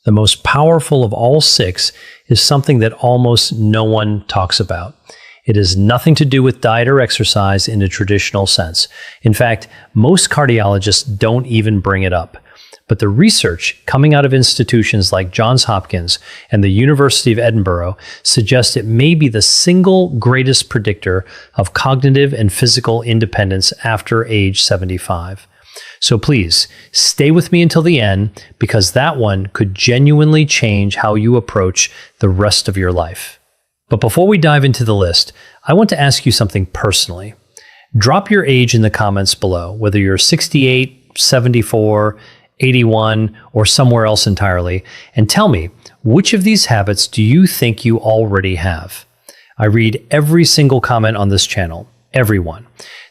The most powerful of all 6 is something that almost no one talks about. It has nothing to do with diet or exercise in a traditional sense. In fact, most cardiologists don't even bring it up. But the research coming out of institutions like Johns Hopkins and the University of Edinburgh suggests it may be the single greatest predictor of cognitive and physical independence after age 75. So please, stay with me until the end, because that one could genuinely change how you approach the rest of your life. But before we dive into the list, I want to ask you something personally. Drop your age in the comments below, whether you're 68, 74, 81, or somewhere else entirely, and tell me, which of these habits do you think you already have? I read every single comment on this channel, everyone.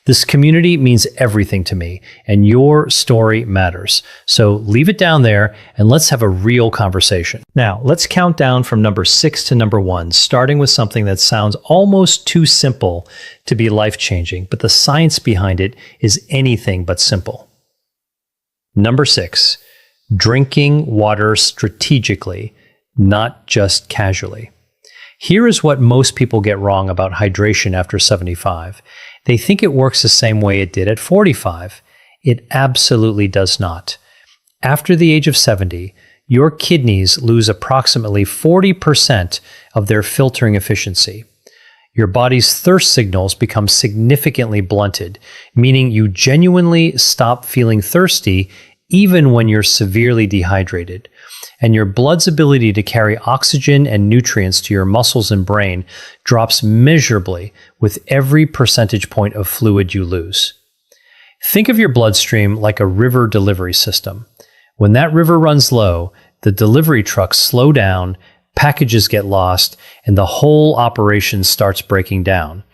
This community means everything to me, and your story matters. So leave it down there, and let's have a real conversation. Now, let's count down from number 6 to number 1, starting with something that sounds almost too simple to be life-changing, but the science behind it is anything but simple. Number 6, drinking water strategically, not just casually. Here is what most people get wrong about hydration after 75. They think it works the same way it did at 45. It absolutely does not. After the age of 70, your kidneys lose approximately 40% of their filtering efficiency. Your body's thirst signals become significantly blunted, meaning you genuinely stop feeling thirsty even when you're severely dehydrated. And your blood's ability to carry oxygen and nutrients to your muscles and brain drops measurably with every percentage point of fluid you lose. Think of your bloodstream like a river delivery system. When that river runs low, the delivery trucks slow down, packages get lost, and the whole operation starts breaking down.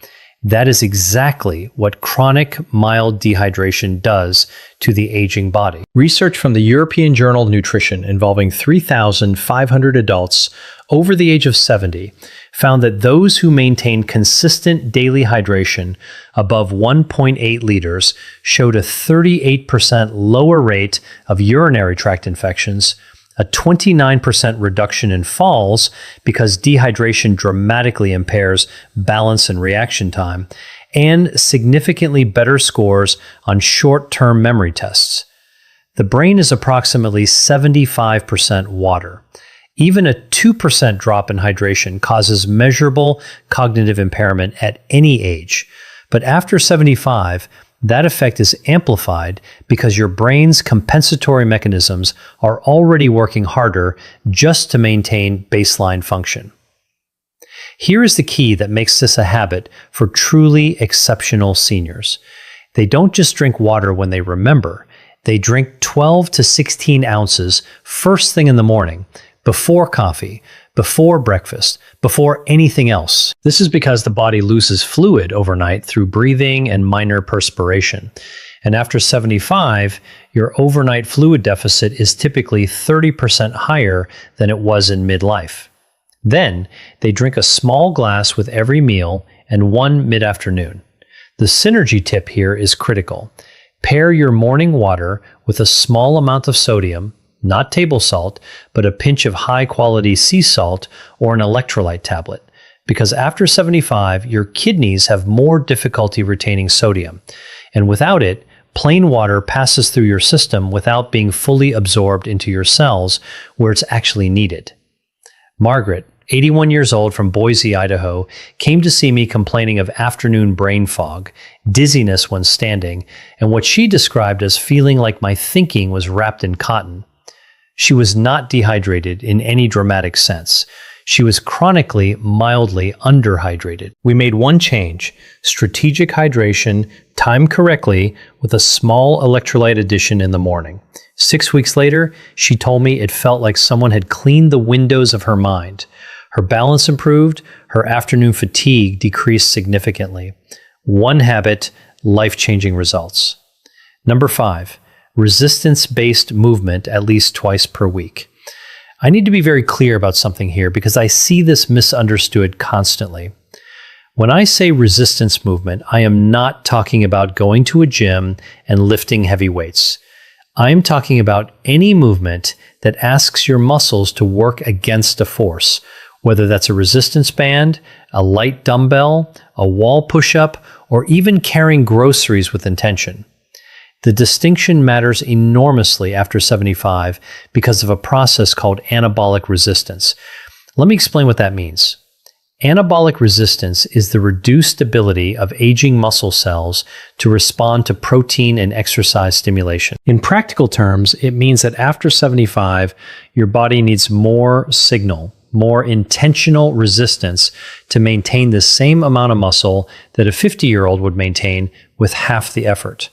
That is exactly what chronic mild dehydration does to the aging body. Research from the European Journal of Nutrition involving 3,500 adults over the age of 70 found that those who maintained consistent daily hydration above 1.8 liters showed a 38% lower rate of urinary tract infections, a 29% reduction in falls because dehydration dramatically impairs balance and reaction time, and significantly better scores on short-term memory tests. The brain is approximately 75% water. Even a 2% drop in hydration causes measurable cognitive impairment at any age. But after 75, that effect is amplified because your brain's compensatory mechanisms are already working harder just to maintain baseline function. Here is the key that makes this a habit for truly exceptional seniors. They don't just drink water when they remember. They drink 12 to 16 ounces first thing in the morning, before coffee, before breakfast, before anything else. This is because the body loses fluid overnight through breathing and minor perspiration. And after 75, your overnight fluid deficit is typically 30% higher than it was in midlife. Then, they drink a small glass with every meal and one mid-afternoon. The synergy tip here is critical. Pair your morning water with a small amount of sodium, not table salt, but a pinch of high-quality sea salt or an electrolyte tablet. Because after 75, your kidneys have more difficulty retaining sodium. And without it, plain water passes through your system without being fully absorbed into your cells where it's actually needed. Margaret, 81 years old from Boise, Idaho, came to see me complaining of afternoon brain fog, dizziness when standing, and what she described as feeling like my thinking was wrapped in cotton. She was not dehydrated in any dramatic sense. She was chronically, mildly underhydrated. We made one change: strategic hydration, timed correctly, with a small electrolyte addition in the morning. 6 weeks later, she told me it felt like someone had cleaned the windows of her mind. Her balance improved, her afternoon fatigue decreased significantly. One habit, life-changing results. Number 5. Resistance-based movement at least twice per week. I need to be very clear about something here because I see this misunderstood constantly. When I say resistance movement, I am not talking about going to a gym and lifting heavy weights. I'm talking about any movement that asks your muscles to work against a force, whether that's a resistance band, a light dumbbell, a wall push-up, or even carrying groceries with intention. The distinction matters enormously after 75 because of a process called anabolic resistance. Let me explain what that means. Anabolic resistance is the reduced ability of aging muscle cells to respond to protein and exercise stimulation. In practical terms, it means that after 75, your body needs more signal, more intentional resistance to maintain the same amount of muscle that a 50-year-old would maintain with half the effort.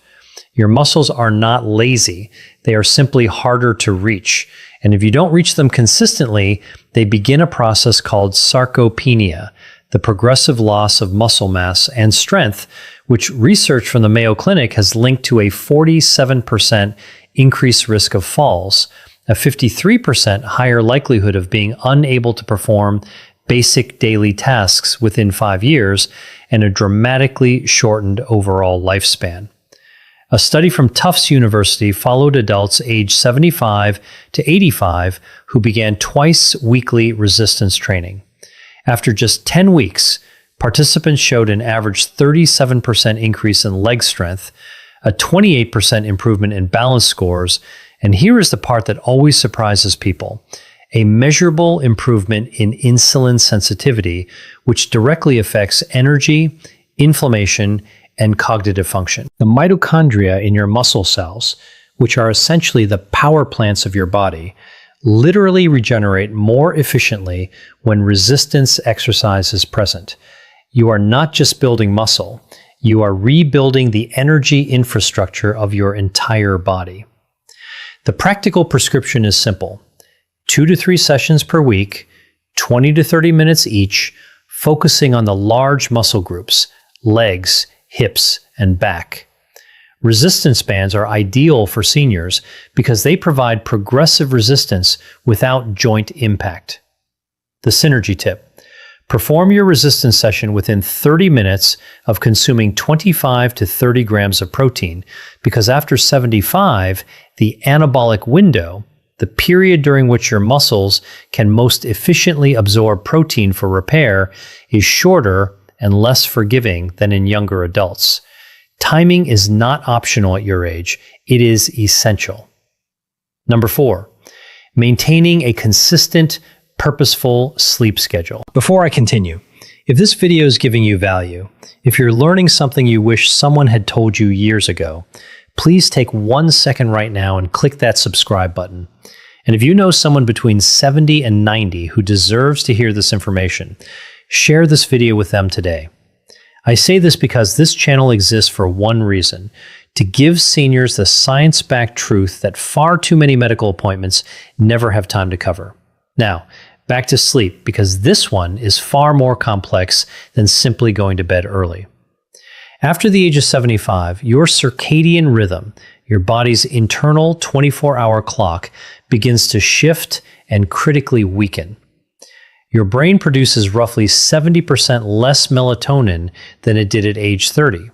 Your muscles are not lazy. They are simply harder to reach. And if you don't reach them consistently, they begin a process called sarcopenia, the progressive loss of muscle mass and strength, which research from the Mayo Clinic has linked to a 47% increased risk of falls, a 53% higher likelihood of being unable to perform basic daily tasks within 5 years, and a dramatically shortened overall lifespan. A study from Tufts University followed adults aged 75 to 85 who began twice-weekly resistance training. After just 10 weeks, participants showed an average 37% increase in leg strength, a 28% improvement in balance scores, and here is the part that always surprises people: a measurable improvement in insulin sensitivity, which directly affects energy, inflammation, and cognitive function. The mitochondria in your muscle cells, which are essentially the power plants of your body, literally regenerate more efficiently when resistance exercise is present. You are not just building muscle, you are rebuilding the energy infrastructure of your entire body. The practical prescription is simple: 2 to 3 sessions per week, 20 to 30 minutes each, focusing on the large muscle groups, legs, hips, and back. Resistance bands are ideal for seniors because they provide progressive resistance without joint impact. The synergy tip: perform your resistance session within 30 minutes of consuming 25 to 30 grams of protein, because after 75, the anabolic window, the period during which your muscles can most efficiently absorb protein for repair, is shorter and less forgiving than in younger adults. Timing is not optional at your age, it is essential. Number 4, maintaining a consistent, purposeful sleep schedule. Before I continue, if this video is giving you value, if you're learning something you wish someone had told you years ago, please take 1 second right now and click that subscribe button. And if you know someone between 70 and 90 who deserves to hear this information, share this video with them today. I say this because this channel exists for one reason: to give seniors the science-backed truth that far too many medical appointments never have time to cover. Now, back to sleep, because this one is far more complex than simply going to bed early. After the age of 75, your circadian rhythm, your body's internal 24-hour clock, begins to shift and critically weaken. Your brain produces roughly 70% less melatonin than it did at age 30.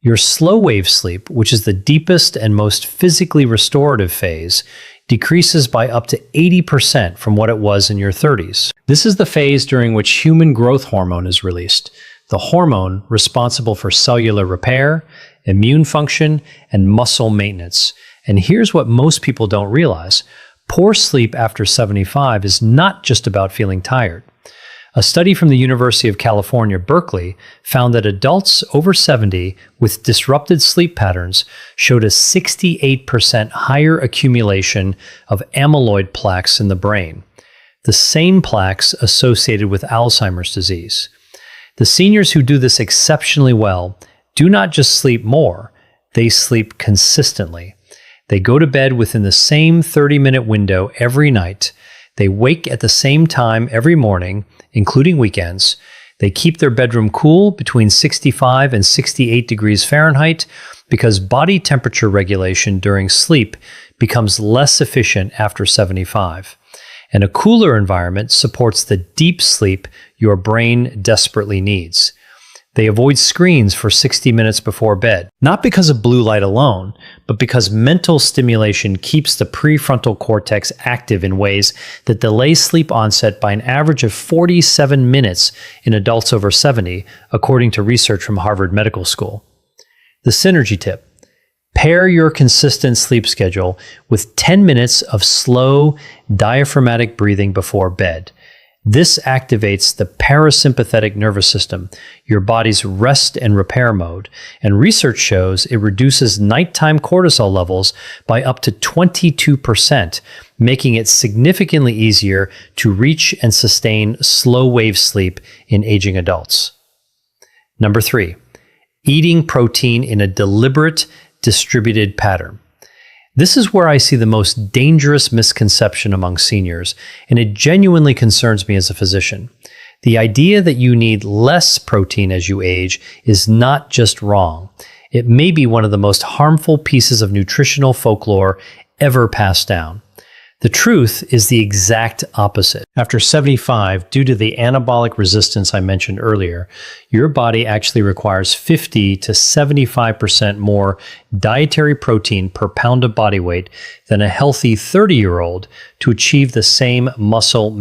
Your slow wave sleep, which is the deepest and most physically restorative phase, decreases by up to 80% from what it was in your 30s. This is the phase during which human growth hormone is released, the hormone responsible for cellular repair, immune function, and muscle maintenance. And here's what most people don't realize: poor sleep after 75 is not just about feeling tired. A study from the University of California, Berkeley, found that adults over 70 with disrupted sleep patterns showed a 68% higher accumulation of amyloid plaques in the brain, the same plaques associated with Alzheimer's disease. The seniors who do this exceptionally well do not just sleep more, they sleep consistently. They go to bed within the same 30-minute window every night. They wake at the same time every morning, including weekends. They keep their bedroom cool between 65 and 68 degrees Fahrenheit because body temperature regulation during sleep becomes less efficient after 75. And a cooler environment supports the deep sleep your brain desperately needs. They avoid screens for 60 minutes before bed, not because of blue light alone, but because mental stimulation keeps the prefrontal cortex active in ways that delay sleep onset by an average of 47 minutes in adults over 70, according to research from Harvard Medical School. The synergy tip: pair your consistent sleep schedule with 10 minutes of slow, diaphragmatic breathing before bed. This activates the parasympathetic nervous system, your body's rest and repair mode, and research shows it reduces nighttime cortisol levels by up to 22%, making it significantly easier to reach and sustain slow-wave sleep in aging adults. Number 3, eating protein in a deliberate, distributed pattern. This is where I see the most dangerous misconception among seniors, and it genuinely concerns me as a physician. The idea that you need less protein as you age is not just wrong. It may be one of the most harmful pieces of nutritional folklore ever passed down. The truth is the exact opposite. After 75, due to the anabolic resistance I mentioned earlier, your body actually requires 50 to 75% more dietary protein per pound of body weight than a healthy 30-year-old to achieve the same muscle